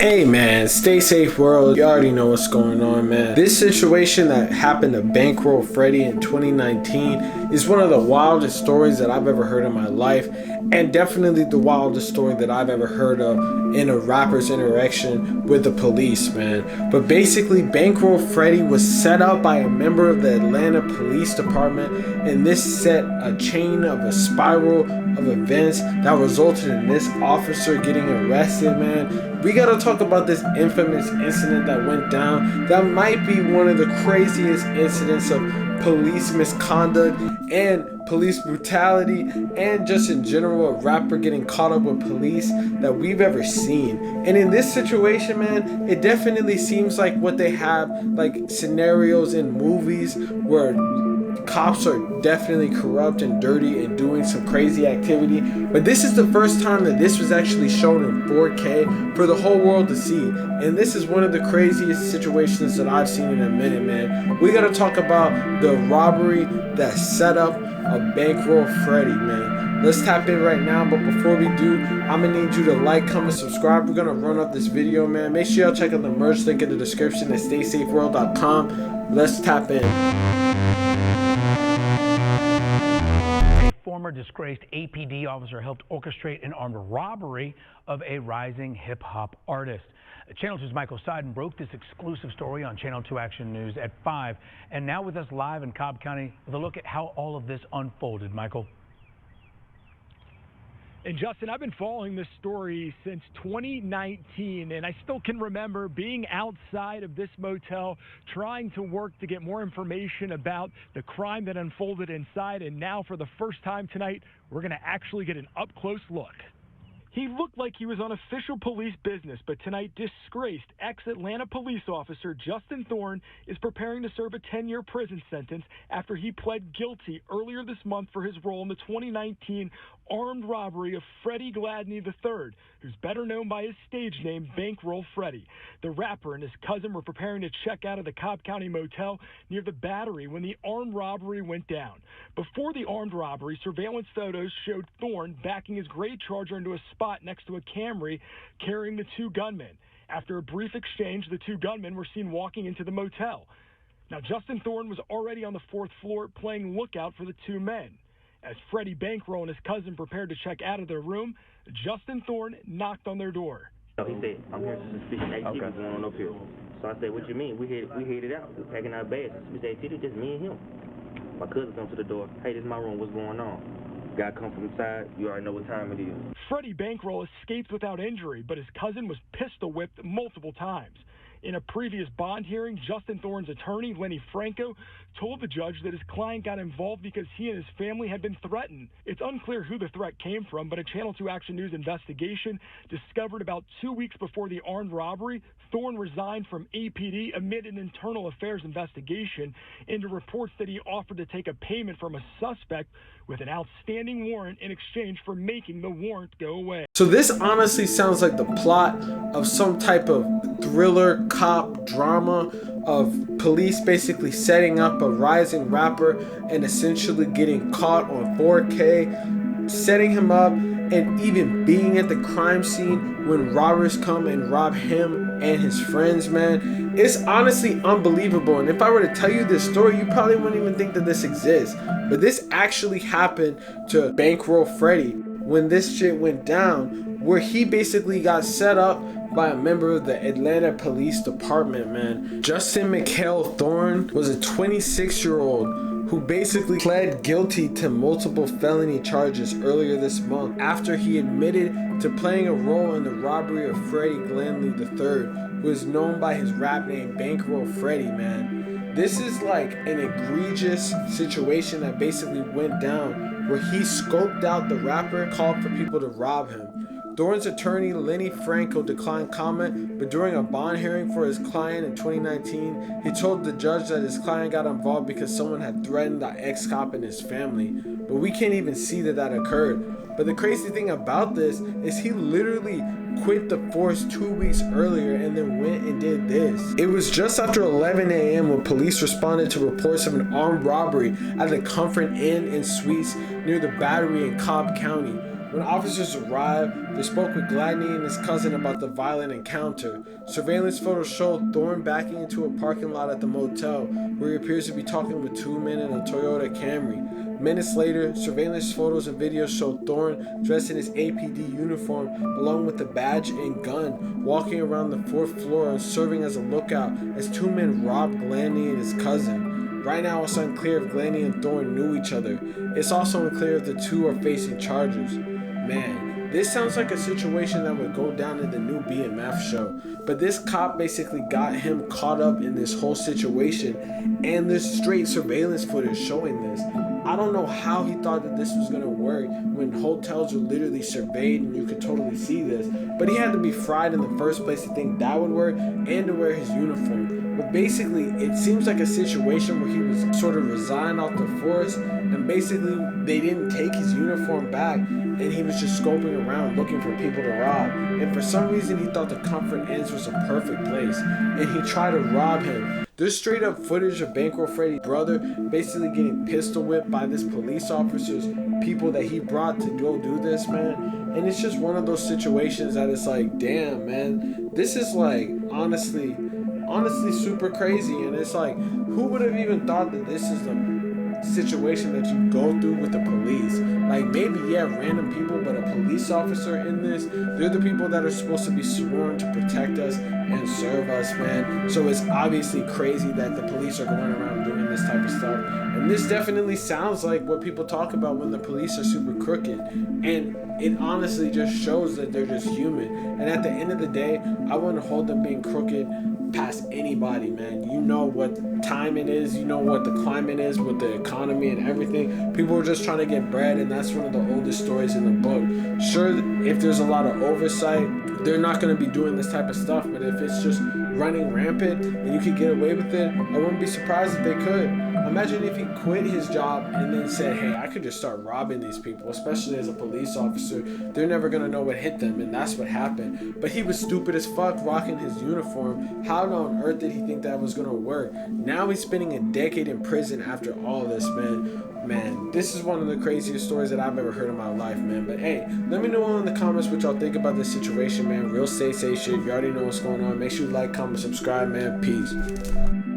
Hey man, stay safe world. You already know what's going on, man. This situation that happened to Bankroll Freddie in 2019 is one of the wildest stories that I've ever heard in my life, and definitely the wildest story that I've ever heard of in a rapper's interaction with the police, man. But basically, Bankroll Freddie was set up by a member of the Atlanta Police Department, and this set a chain of a spiral of events that resulted in this officer getting arrested, man. We gotta talk about this infamous incident that went down. That might be one of the craziest incidents of police misconduct and police brutality, and just in general a rapper getting caught up with police that we've ever seen. And in this situation, man, it definitely seems like what they have, like scenarios in movies where cops are definitely corrupt and dirty and doing some crazy activity, but this is the first time that this was actually shown in 4K for the whole world to see. And this is one of the craziest situations that I've seen in a minute, man. We gotta talk about the robbery that set up a Bankroll Freddie, man. Let's tap in right now, but before we do, I'm gonna need you to like, comment, subscribe. We're gonna run up this video, man. Make sure y'all check out the merch link in the description at staysafeworld.com. Let's tap in. Former disgraced APD officer helped orchestrate an armed robbery of a rising hip-hop artist. Channel 2's Michael Seiden broke this exclusive story on Channel 2 Action News at 5. And now with us live in Cobb County with a look at how all of this unfolded. Michael. And Justin, I've been following this story since 2019, and I still can remember being outside of this motel trying to work to get more information about the crime that unfolded inside. And now for the first time tonight, we're going to actually get an up-close look. He looked like he was on official police business, but tonight, disgraced ex-Atlanta police officer Justin Thorne is preparing to serve a 10-year prison sentence after he pled guilty earlier this month for his role in the 2019 armed robbery of Freddie Gladney III, who's better known by his stage name, Bankroll Freddie. The rapper and his cousin were preparing to check out of the Cobb County motel near the Battery when the armed robbery went down. Before the armed robbery, surveillance photos showed Thorne backing his gray Charger into a spot next to a Camry carrying the two gunmen. After a brief exchange, the two gunmen were seen walking into the motel. Now, Justin Thorne was already on the fourth floor playing lookout for the two men. As Freddie Bankroll and his cousin prepared to check out of their room, Justin Thorne knocked on their door. He said, "I'm here to suspicion activity going on up here." So I said, "What you mean? We headed out. We're packing our bags. Suspicious activity, just me and him." My cousin comes to the door. "Hey, this is my room. What's going on?" Guy come from inside. You already know what time it is. Freddie Bankroll escaped without injury, but his cousin was pistol whipped multiple times. In a previous bond hearing, Justin Thorne's attorney, Lenny Franco, told the judge that his client got involved because he and his family had been threatened. It's unclear who the threat came from, but a Channel 2 Action News investigation discovered about 2 weeks before the armed robbery, Thorne resigned from APD amid an internal affairs investigation into reports that he offered to take a payment from a suspect with an outstanding warrant in exchange for making the warrant go away. So this honestly sounds like the plot of some type of thriller cop drama of police basically setting up a rising rapper and essentially getting caught on 4K, setting him up, and even being at the crime scene when robbers come and rob him and his friends, man. It's honestly unbelievable. And if I were to tell you this story, you probably wouldn't even think that this exists. But this actually happened to Bankroll Freddie when this shit went down, where he basically got set up by a member of the Atlanta Police Department, man. Justin McHale Thorne was a 26-year-old who basically pled guilty to multiple felony charges earlier this month after he admitted to playing a role in the robbery of Freddie Gladney III, who is known by his rap name Bankroll Freddie, man. This is like an egregious situation that basically went down where he scoped out the rapper, called for people to rob him. Thorne's attorney, Lenny Franco, declined comment, but during a bond hearing for his client in 2019, he told the judge that his client got involved because someone had threatened the ex-cop and his family. But we can't even see that occurred. But the crazy thing about this is he literally quit the force 2 weeks earlier and then went and did this. It was just after 11 a.m. when police responded to reports of an armed robbery at the Comfort Inn and Suites near the Battery in Cobb County. When officers arrived, they spoke with Gladney and his cousin about the violent encounter. Surveillance photos showed Thorne backing into a parking lot at the motel, where he appears to be talking with two men in a Toyota Camry. Minutes later, surveillance photos and videos showed Thorne dressed in his APD uniform along with the badge and gun, walking around the 4th floor and serving as a lookout as two men robbed Gladney and his cousin. Right now, it's unclear if Gladney and Thorne knew each other. It's also unclear if the two are facing charges. Man, this sounds like a situation that would go down in the new BMF show. But this cop basically got him caught up in this whole situation, and there's straight surveillance footage showing this. I don't know how he thought that this was gonna work when hotels are literally surveyed and you could totally see this. But he had to be fried in the first place to think that would work and to wear his uniform. But basically, it seems like a situation where he was sort of resigned off the force, and basically they didn't take his uniform back, and he was just scoping around looking for people to rob. And for some reason, he thought the Comfort Inns was a perfect place, and he tried to rob him. There's straight up footage of Bankroll Freddie's brother basically getting pistol whipped by this police officer's people that he brought to go do this, man. And it's just one of those situations that it's like, damn, man, this is like honestly super crazy. And it's like, who would have even thought that this is the situation that you go through with the police? Like, maybe, yeah, random people, but a police officer in this, they're the people that are supposed to be sworn to protect us and serve us, man. So it's obviously crazy that the police are going around doing this type of stuff. And this definitely sounds like what people talk about when the police are super crooked. And it honestly just shows that they're just human. And at the end of the day, I wouldn't hold them being crooked past anybody, man. You know what time it is, you know what the climate is with the economy and everything. People are just trying to get bread, and that's one of the oldest stories in the book. Sure, if there's a lot of oversight, they're not going to be doing this type of stuff, but if it's just running rampant and you could get away with it, I wouldn't be surprised if they could. Imagine if he quit his job and then said, hey, I could just start robbing these people, especially as a police officer. They're never going to know what hit them, and that's what happened. But he was stupid as fuck rocking his uniform. How on earth did he think that was going to work? Now he's spending a decade in prison after all this, man. Man, this is one of the craziest stories that I've ever heard in my life, man. But hey, let me know in the comments what y'all think about this situation, man. Real say shit. You already know what's going on. Make sure you like, comment, subscribe, man. Peace.